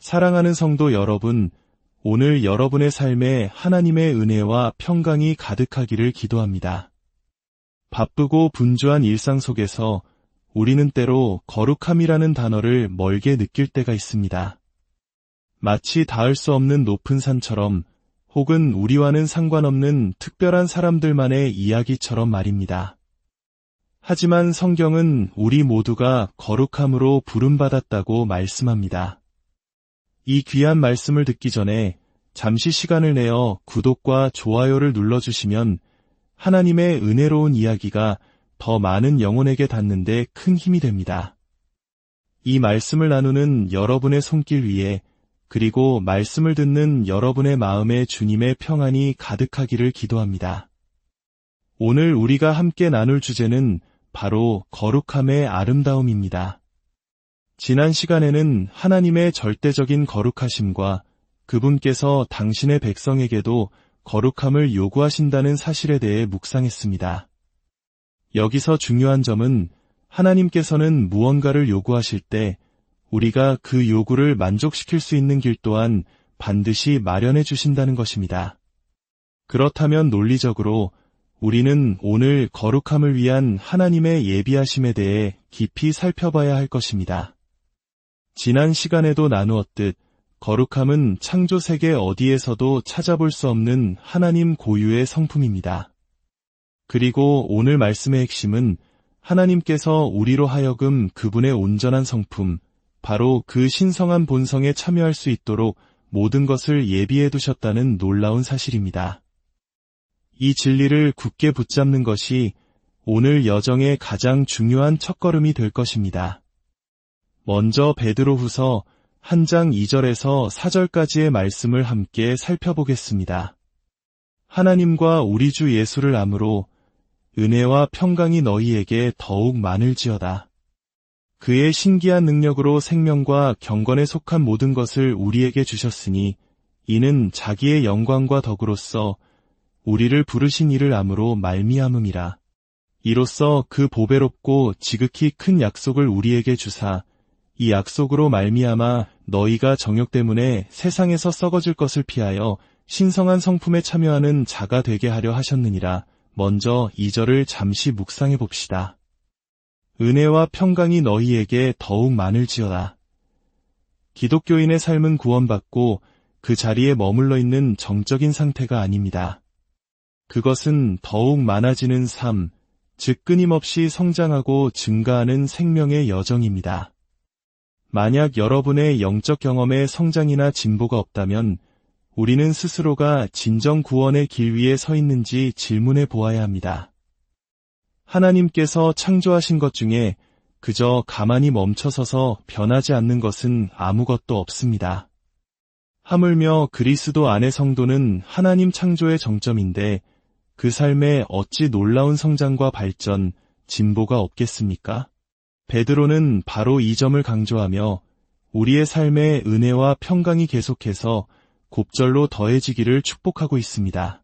사랑하는 성도 여러분, 오늘 여러분의 삶에 하나님의 은혜와 평강이 가득하기를 기도합니다. 바쁘고 분주한 일상 속에서 우리는 때로 거룩함이라는 단어를 멀게 느낄 때가 있습니다. 마치 닿을 수 없는 높은 산처럼 혹은 우리와는 상관없는 특별한 사람들만의 이야기처럼 말입니다. 하지만 성경은 우리 모두가 거룩함으로 부름받았다고 말씀합니다. 이 귀한 말씀을 듣기 전에 잠시 시간을 내어 구독과 좋아요를 눌러주시면 하나님의 은혜로운 이야기가 더 많은 영혼에게 닿는데 큰 힘이 됩니다. 이 말씀을 나누는 여러분의 손길 위에 그리고 말씀을 듣는 여러분의 마음에 주님의 평안이 가득하기를 기도합니다. 오늘 우리가 함께 나눌 주제는 바로 거룩함의 아름다움입니다. 지난 시간에는 하나님의 절대적인 거룩하심과 그분께서 당신의 백성에게도 거룩함을 요구하신다는 사실에 대해 묵상했습니다. 여기서 중요한 점은 하나님께서는 무언가를 요구하실 때 우리가 그 요구를 만족시킬 수 있는 길 또한 반드시 마련해 주신다는 것입니다. 그렇다면 논리적으로 우리는 오늘 거룩함을 위한 하나님의 예비하심에 대해 깊이 살펴봐야 할 것입니다. 지난 시간에도 나누었듯 거룩함은 창조 세계 어디에서도 찾아볼 수 없는 하나님 고유의 성품입니다. 그리고 오늘 말씀의 핵심은 하나님께서 우리로 하여금 그분의 온전한 성품, 바로 그 신성한 본성에 참여할 수 있도록 모든 것을 예비해 두셨다는 놀라운 사실입니다. 이 진리를 굳게 붙잡는 것이 오늘 여정의 가장 중요한 첫걸음이 될 것입니다. 먼저 베드로후서 1장 2절에서 4절까지의 말씀을 함께 살펴보겠습니다. 하나님과 우리 주 예수를 암으로 은혜와 평강이 너희에게 더욱 많을지어다. 그의 신기한 능력으로 생명과 경건에 속한 모든 것을 우리에게 주셨으니 이는 자기의 영광과 덕으로서 우리를 부르신 이를 암으로 말미암음이라. 이로써 그 보배롭고 지극히 큰 약속을 우리에게 주사 이 약속으로 말미암아 너희가 정욕 때문에 세상에서 썩어질 것을 피하여 신성한 성품에 참여하는 자가 되게 하려 하셨느니라. 먼저 2절을 잠시 묵상해 봅시다. 은혜와 평강이 너희에게 더욱 많을지어다. 기독교인의 삶은 구원받고 그 자리에 머물러 있는 정적인 상태가 아닙니다. 그것은 더욱 많아지는 삶, 즉 끊임없이 성장하고 증가하는 생명의 여정입니다. 만약 여러분의 영적 경험에 성장이나 진보가 없다면 우리는 스스로가 진정 구원의 길 위에 서 있는지 질문해 보아야 합니다. 하나님께서 창조하신 것 중에 그저 가만히 멈춰서서 변하지 않는 것은 아무것도 없습니다. 하물며 그리스도 안의 성도는 하나님 창조의 정점인데 그 삶에 어찌 놀라운 성장과 발전, 진보가 없겠습니까? 베드로는 바로 이 점을 강조하며 우리의 삶에 은혜와 평강이 계속해서 곱절로 더해지기를 축복하고 있습니다.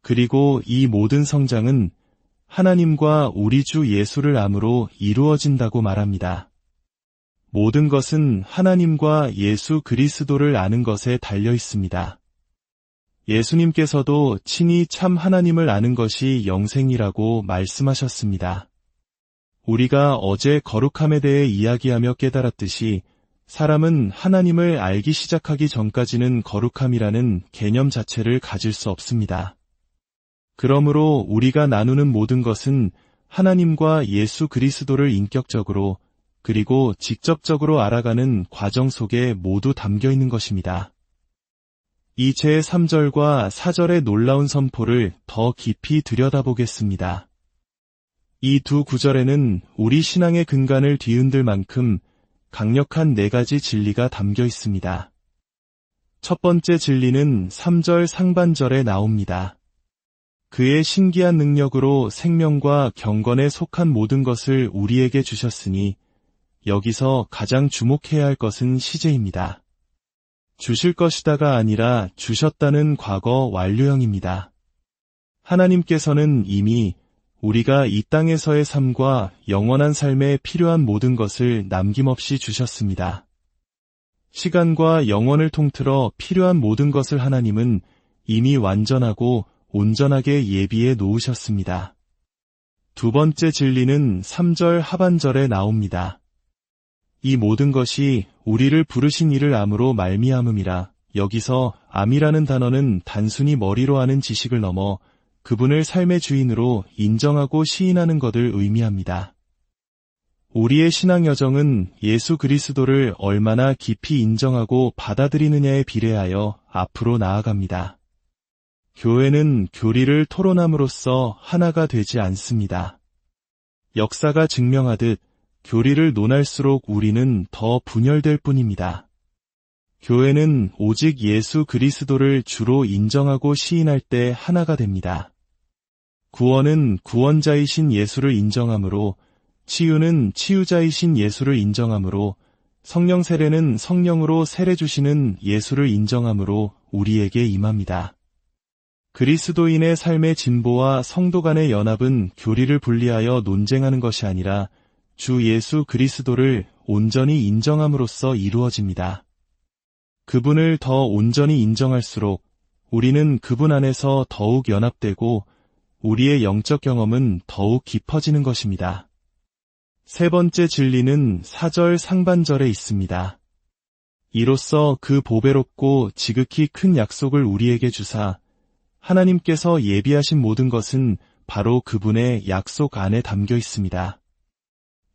그리고 이 모든 성장은 하나님과 우리 주 예수를 암으로 이루어진다고 말합니다. 모든 것은 하나님과 예수 그리스도를 아는 것에 달려 있습니다. 예수님께서도 친히 참 하나님을 아는 것이 영생이라고 말씀하셨습니다. 우리가 어제 거룩함에 대해 이야기하며 깨달았듯이 사람은 하나님을 알기 시작하기 전까지는 거룩함이라는 개념 자체를 가질 수 없습니다. 그러므로 우리가 나누는 모든 것은 하나님과 예수 그리스도를 인격적으로 그리고 직접적으로 알아가는 과정 속에 모두 담겨 있는 것입니다. 이 제3절과 4절의 놀라운 선포를 더 깊이 들여다보겠습니다. 이 두 구절에는 우리 신앙의 근간을 뒤흔들 만큼 강력한 4가지 진리가 담겨 있습니다. 첫 번째 진리는 3절 상반절에 나옵니다. 그의 신기한 능력으로 생명과 경건에 속한 모든 것을 우리에게 주셨으니 여기서 가장 주목해야 할 것은 시제입니다. 주실 것이다가 아니라 주셨다는 과거 완료형입니다. 하나님께서는 이미 우리가 이 땅에서의 삶과 영원한 삶에 필요한 모든 것을 남김없이 주셨습니다. 시간과 영원을 통틀어 필요한 모든 것을 하나님은 이미 완전하고 온전하게 예비해 놓으셨습니다. 두 번째 진리는 3절 하반절에 나옵니다. 이 모든 것이 우리를 부르신 이를 암으로 말미암음이라. 여기서 암이라는 단어는 단순히 머리로 아는 지식을 넘어 그분을 삶의 주인으로 인정하고 시인하는 것을 의미합니다. 우리의 신앙 여정은 예수 그리스도를 얼마나 깊이 인정하고 받아들이느냐에 비례하여 앞으로 나아갑니다. 교회는 교리를 토론함으로써 하나가 되지 않습니다. 역사가 증명하듯 교리를 논할수록 우리는 더 분열될 뿐입니다. 교회는 오직 예수 그리스도를 주로 인정하고 시인할 때 하나가 됩니다. 구원은 구원자이신 예수를 인정하므로, 치유는 치유자이신 예수를 인정하므로, 성령 세례는 성령으로 세례 주시는 예수를 인정하므로 우리에게 임합니다. 그리스도인의 삶의 진보와 성도 간의 연합은 교리를 분리하여 논쟁하는 것이 아니라 주 예수 그리스도를 온전히 인정함으로써 이루어집니다. 그분을 더 온전히 인정할수록 우리는 그분 안에서 더욱 연합되고 우리의 영적 경험은 더욱 깊어지는 것입니다. 세 번째 진리는 4절 상반절에 있습니다. 이로써 그 보배롭고 지극히 큰 약속을 우리에게 주사 하나님께서 예비하신 모든 것은 바로 그분의 약속 안에 담겨 있습니다.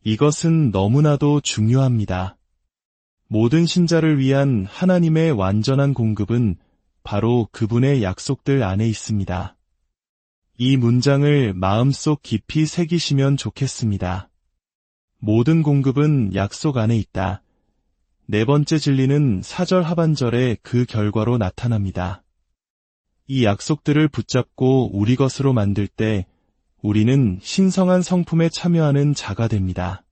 이것은 너무나도 중요합니다. 모든 신자를 위한 하나님의 완전한 공급은 바로 그분의 약속들 안에 있습니다. 이 문장을 마음속 깊이 새기시면 좋겠습니다. 모든 공급은 약속 안에 있다. 네 번째 진리는 4절 하반절에 그 결과로 나타납니다. 이 약속들을 붙잡고 우리 것으로 만들 때 우리는 신성한 성품에 참여하는 자가 됩니다.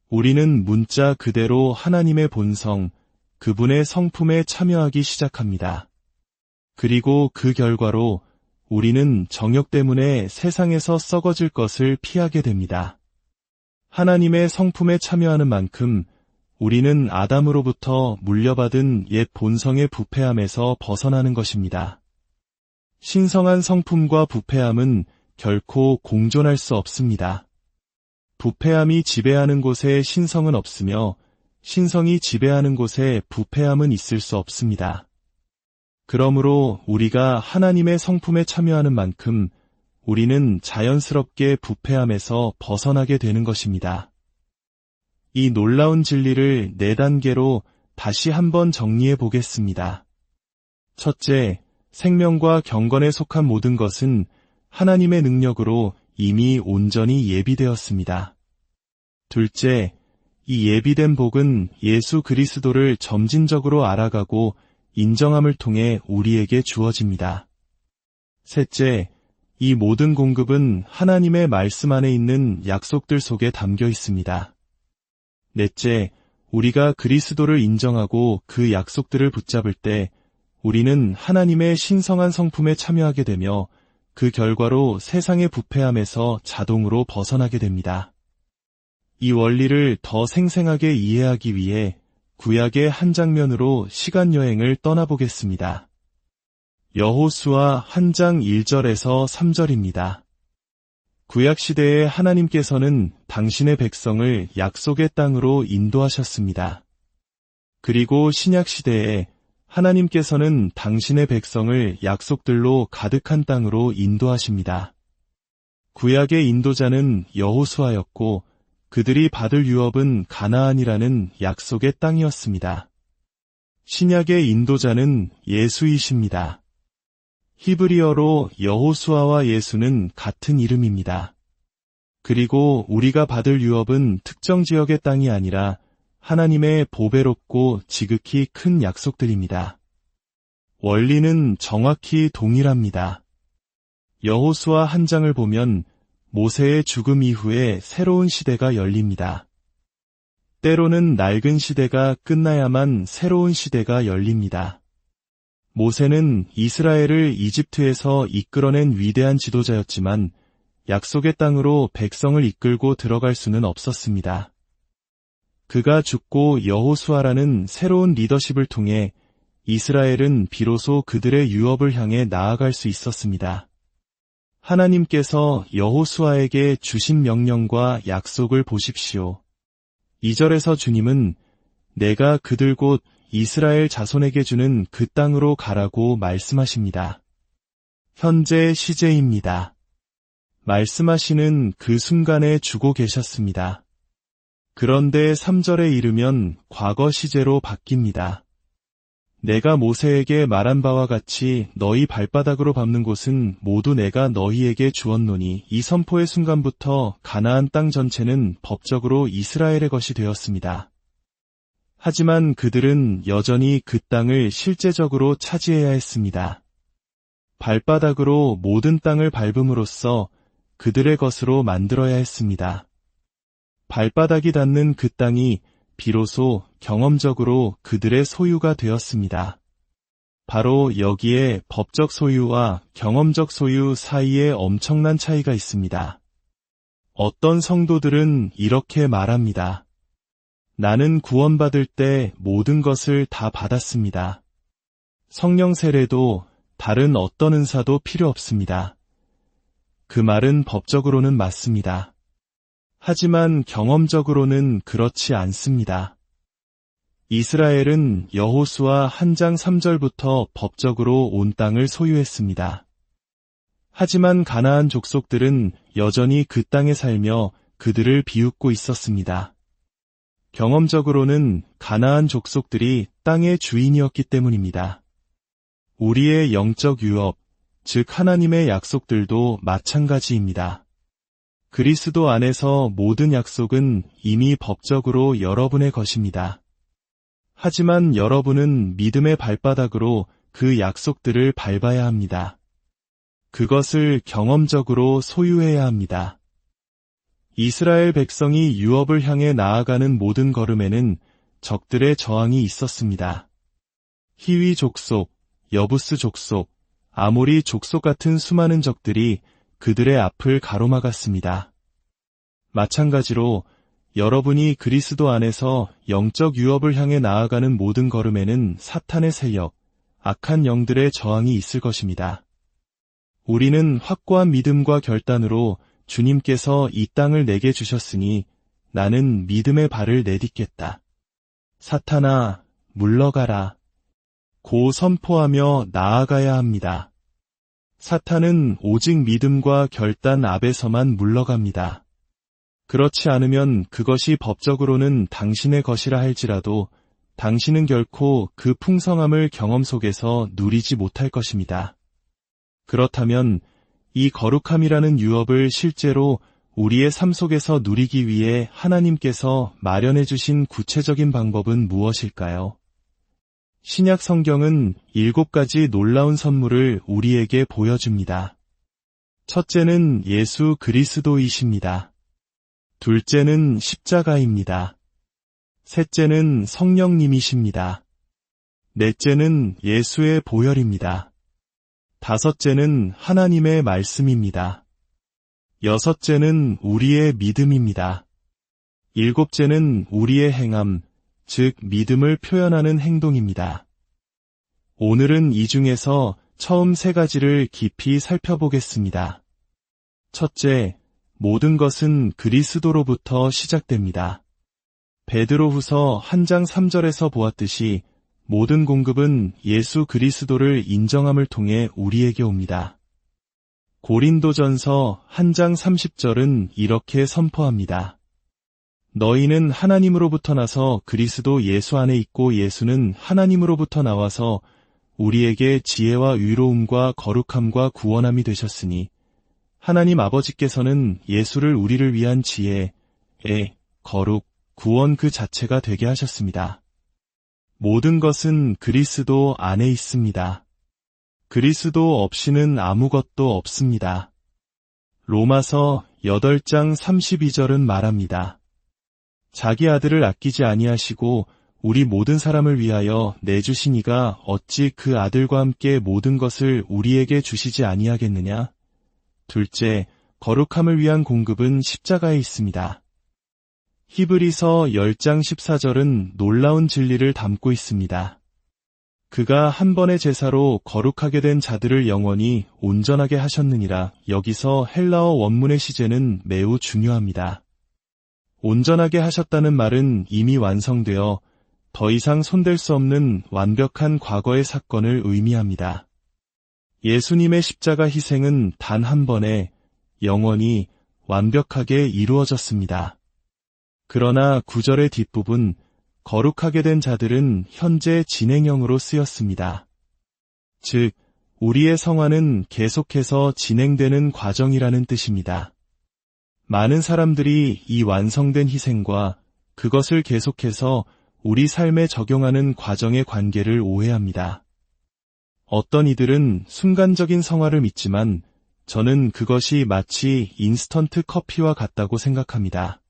우리는 문자 그대로 하나님의 본성, 그분의 성품에 참여하기 시작합니다. 그리고 그 결과로 우리는 정욕 때문에 세상에서 썩어질 것을 피하게 됩니다. 하나님의 성품에 참여하는 만큼 우리는 아담으로부터 물려받은 옛 본성의 부패함에서 벗어나는 것입니다. 신성한 성품과 부패함은 결코 공존할 수 없습니다. 부패함이 지배하는 곳에 신성은 없으며 신성이 지배하는 곳에 부패함은 있을 수 없습니다. 그러므로 우리가 하나님의 성품에 참여하는 만큼 우리는 자연스럽게 부패함에서 벗어나게 되는 것입니다. 이 놀라운 진리를 4단계로 다시 한번 정리해 보겠습니다. 첫째, 생명과 경건에 속한 모든 것은 하나님의 능력으로 이미 온전히 예비되었습니다. 둘째, 이 예비된 복은 예수 그리스도를 점진적으로 알아가고 인정함을 통해 우리에게 주어집니다. 셋째, 이 모든 공급은 하나님의 말씀 안에 있는 약속들 속에 담겨 있습니다. 넷째, 우리가 그리스도를 인정하고 그 약속들을 붙잡을 때 우리는 하나님의 신성한 성품에 참여하게 되며 그 결과로 세상의 부패함에서 자동으로 벗어나게 됩니다. 이 원리를 더 생생하게 이해하기 위해 구약의 한 장면으로 시간여행을 떠나보겠습니다. 여호수아 1장 1절에서 3절입니다. 구약시대에 하나님께서는 당신의 백성을 약속의 땅으로 인도하셨습니다. 그리고 신약시대에 하나님께서는 당신의 백성을 약속들로 가득한 땅으로 인도하십니다. 구약의 인도자는 여호수아였고 그들이 받을 유업은 가나안이라는 약속의 땅이었습니다. 신약의 인도자는 예수이십니다. 히브리어로 여호수아와 예수는 같은 이름입니다. 그리고 우리가 받을 유업은 특정 지역의 땅이 아니라 하나님의 보배롭고 지극히 큰 약속들입니다. 원리는 정확히 동일합니다. 여호수아 한 장을 보면 모세의 죽음 이후에 새로운 시대가 열립니다. 때로는 낡은 시대가 끝나야만 새로운 시대가 열립니다. 모세는 이스라엘을 이집트에서 이끌어낸 위대한 지도자였지만 약속의 땅으로 백성을 이끌고 들어갈 수는 없었습니다. 그가 죽고 여호수아라는 새로운 리더십을 통해 이스라엘은 비로소 그들의 유업을 향해 나아갈 수 있었습니다. 하나님께서 여호수아에게 주신 명령과 약속을 보십시오. 2절에서 주님은 내가 그들 곧 이스라엘 자손에게 주는 그 땅으로 가라고 말씀하십니다. 현재 시제입니다. 말씀하시는 그 순간에 주고 계셨습니다. 그런데 3절에 이르면 과거 시제로 바뀝니다. 내가 모세에게 말한 바와 같이 너희 발바닥으로 밟는 곳은 모두 내가 너희에게 주었노니 이 선포의 순간부터 가나안 땅 전체는 법적으로 이스라엘의 것이 되었습니다. 하지만 그들은 여전히 그 땅을 실제적으로 차지해야 했습니다. 발바닥으로 모든 땅을 밟음으로써 그들의 것으로 만들어야 했습니다. 발바닥이 닿는 그 땅이 비로소 경험적으로 그들의 소유가 되었습니다. 바로 여기에 법적 소유와 경험적 소유 사이에 엄청난 차이가 있습니다. 어떤 성도들은 이렇게 말합니다. 나는 구원받을 때 모든 것을 다 받았습니다. 성령 세례도 다른 어떤 은사도 필요 없습니다. 그 말은 법적으로는 맞습니다. 하지만 경험적으로는 그렇지 않습니다. 이스라엘은 여호수아 1장 3절부터 법적으로 온 땅을 소유했습니다. 하지만 가나안 족속들은 여전히 그 땅에 살며 그들을 비웃고 있었습니다. 경험적으로는 가나안 족속들이 땅의 주인이었기 때문입니다. 우리의 영적 유업, 즉 하나님의 약속들도 마찬가지입니다. 그리스도 안에서 모든 약속은 이미 법적으로 여러분의 것입니다. 하지만 여러분은 믿음의 발바닥으로 그 약속들을 밟아야 합니다. 그것을 경험적으로 소유해야 합니다. 이스라엘 백성이 유업을 향해 나아가는 모든 걸음에는 적들의 저항이 있었습니다. 히위 족속, 여부스 족속, 아모리 족속 같은 수많은 적들이 그들의 앞을 가로막았습니다. 마찬가지로 여러분이 그리스도 안에서 영적 유업을 향해 나아가는 모든 걸음에는 사탄의 세력, 악한 영들의 저항이 있을 것입니다. 우리는 확고한 믿음과 결단으로 주님께서 이 땅을 내게 주셨으니 나는 믿음의 발을 내딛겠다. 사탄아, 물러가라. 고 선포하며 나아가야 합니다. 사탄은 오직 믿음과 결단 앞에서만 물러갑니다. 그렇지 않으면 그것이 법적으로는 당신의 것이라 할지라도 당신은 결코 그 풍성함을 경험 속에서 누리지 못할 것입니다. 그렇다면 이 거룩함이라는 유업을 실제로 우리의 삶 속에서 누리기 위해 하나님께서 마련해 주신 구체적인 방법은 무엇일까요? 신약 성경은 7가지 놀라운 선물을 우리에게 보여줍니다. 첫째는 예수 그리스도이십니다. 둘째는 십자가입니다. 셋째는 성령님이십니다. 넷째는 예수의 보혈입니다. 다섯째는 하나님의 말씀입니다. 여섯째는 우리의 믿음입니다. 일곱째는 우리의 행함, 즉 믿음을 표현하는 행동입니다. 오늘은 이 중에서 처음 3가지를 깊이 살펴보겠습니다. 첫째, 모든 것은 그리스도로부터 시작됩니다. 베드로후서 1장 3절에서 보았듯이 모든 공급은 예수 그리스도를 인정함을 통해 우리에게 옵니다. 고린도전서 1장 30절은 이렇게 선포합니다. 너희는 하나님으로부터 나서 그리스도 예수 안에 있고 예수는 하나님으로부터 나와서 우리에게 지혜와 의로움과 거룩함과 구원함이 되셨으니 하나님 아버지께서는 예수를 우리를 위한 지혜, 거룩, 구원 그 자체가 되게 하셨습니다. 모든 것은 그리스도 안에 있습니다. 그리스도 없이는 아무것도 없습니다. 로마서 8장 32절은 말합니다. 자기 아들을 아끼지 아니하시고 우리 모든 사람을 위하여 내주신 이가 어찌 그 아들과 함께 모든 것을 우리에게 주시지 아니하겠느냐? 둘째, 거룩함을 위한 공급은 십자가에 있습니다. 히브리서 10장 14절은 놀라운 진리를 담고 있습니다. 그가 한 번의 제사로 거룩하게 된 자들을 영원히 온전하게 하셨느니라. 여기서 헬라어 원문의 시제는 매우 중요합니다. 온전하게 하셨다는 말은 이미 완성되어 더 이상 손댈 수 없는 완벽한 과거의 사건을 의미합니다. 예수님의 십자가 희생은 단 한 번에 영원히 완벽하게 이루어졌습니다. 그러나 구절의 뒷부분 거룩하게 된 자들은 현재 진행형으로 쓰였습니다. 즉, 우리의 성화는 계속해서 진행되는 과정이라는 뜻입니다. 많은 사람들이 이 완성된 희생과 그것을 계속해서 우리 삶에 적용하는 과정의 관계를 오해합니다. 어떤 이들은 순간적인 성화를 믿지만 저는 그것이 마치 인스턴트 커피와 같다고 생각합니다.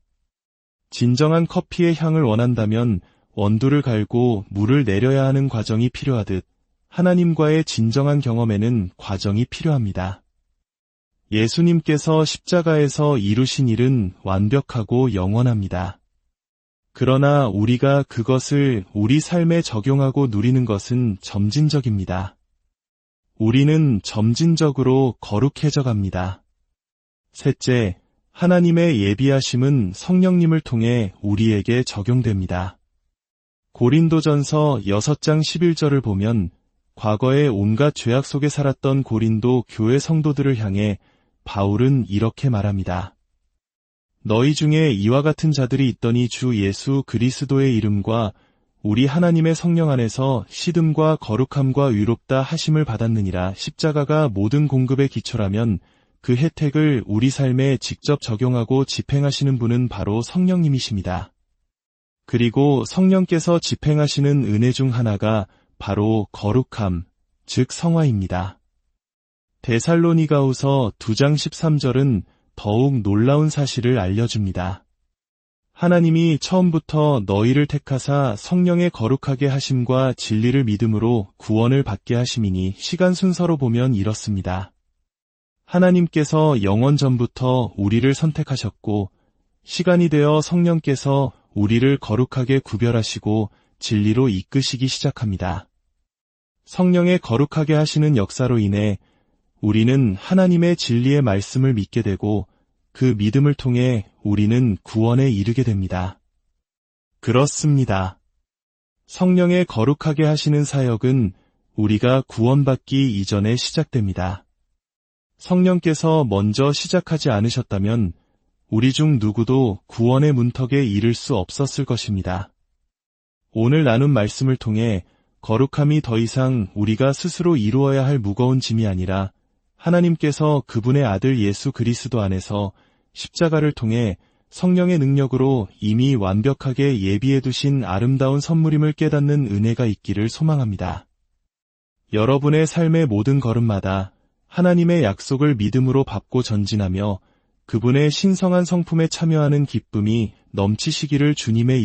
진정한 커피의 향을 원한다면 원두를 갈고 물을 내려야 하는 과정이 필요하듯 하나님과의 진정한 경험에는 과정이 필요합니다. 예수님께서 십자가에서 이루신 일은 완벽하고 영원합니다. 그러나 우리가 그것을 우리 삶에 적용하고 누리는 것은 점진적입니다. 우리는 점진적으로 거룩해져 갑니다. 셋째, 하나님의 예비하심은 성령님을 통해 우리에게 적용됩니다. 고린도전서 6장 11절을 보면 과거에 온갖 죄악 속에 살았던 고린도 교회 성도들을 향해 바울은 이렇게 말합니다. 너희 중에 이와 같은 자들이 있더니 주 예수 그리스도의 이름과 우리 하나님의 성령 안에서 시듬과 거룩함과 의롭다 하심을 받았느니라. 십자가가 모든 공급의 기초라면 그 혜택을 우리 삶에 직접 적용하고 집행하시는 분은 바로 성령님이십니다. 그리고 성령께서 집행하시는 은혜 중 하나가 바로 거룩함, 즉 성화입니다. 데살로니가후서 2장 13절은 더욱 놀라운 사실을 알려줍니다. 하나님이 처음부터 너희를 택하사 성령의 거룩하게 하심과 진리를 믿음으로 구원을 받게 하심이니 시간 순서로 보면 이렇습니다. 하나님께서 영원 전부터 우리를 선택하셨고 시간이 되어 성령께서 우리를 거룩하게 구별하시고 진리로 이끄시기 시작합니다. 성령의 거룩하게 하시는 역사로 인해 우리는 하나님의 진리의 말씀을 믿게 되고 그 믿음을 통해 우리는 구원에 이르게 됩니다. 그렇습니다. 성령의 거룩하게 하시는 사역은 우리가 구원받기 이전에 시작됩니다. 성령께서 먼저 시작하지 않으셨다면 우리 중 누구도 구원의 문턱에 이를 수 없었을 것입니다. 오늘 나눈 말씀을 통해 거룩함이 더 이상 우리가 스스로 이루어야 할 무거운 짐이 아니라 하나님께서 그분의 아들 예수 그리스도 안에서 십자가를 통해 성령의 능력으로 이미 완벽하게 예비해 두신 아름다운 선물임을 깨닫는 은혜가 있기를 소망합니다. 여러분의 삶의 모든 걸음마다 하나님의 약속을 믿음으로 밟고 전진하며 그분의 신성한 성품에 참여하는 기쁨이 넘치시기를 주님의